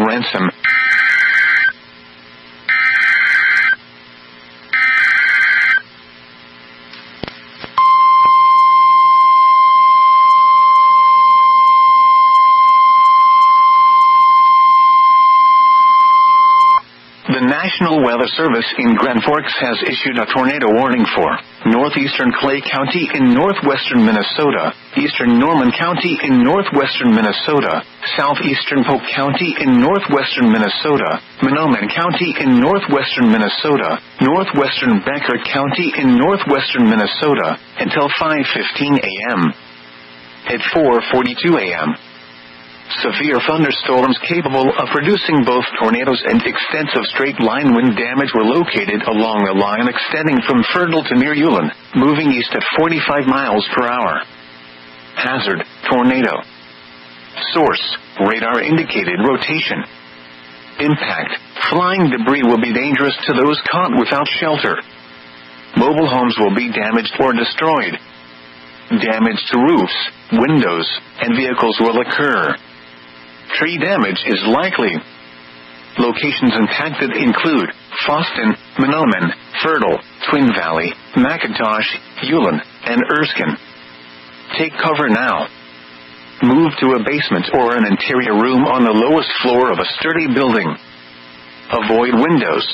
ransom. The National Weather Service in Grand Forks has issued a tornado warning for northeastern Clay County in northwestern Minnesota, eastern Norman County in northwestern Minnesota, southeastern Polk County in northwestern Minnesota, Mahnomen County in northwestern Minnesota, northwestern Becker County in northwestern Minnesota, until 5:15 a.m. At 4:42 a.m., severe thunderstorms capable of producing both tornadoes and extensive straight-line wind damage were located along the line extending from Fertile to near Ulen, moving east at 45 miles per hour. Hazard: tornado. Source: radar-indicated rotation. Impact: flying debris will be dangerous to those caught without shelter. Mobile homes will be damaged or destroyed. Damage to roofs, windows, and vehicles will occur. Tree damage is likely. Locations impacted include Foston, Mahnomen, Fertile, Twin Valley, McIntosh, Ulen, and Erskine. Take cover now. Move to a basement or an interior room on the lowest floor of a sturdy building. Avoid windows.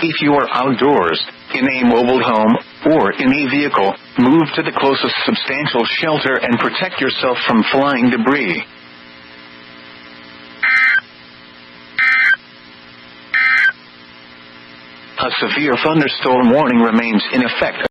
If you are outdoors, in a mobile home, or in a vehicle, move to the closest substantial shelter and protect yourself from flying debris. A severe thunderstorm warning remains in effect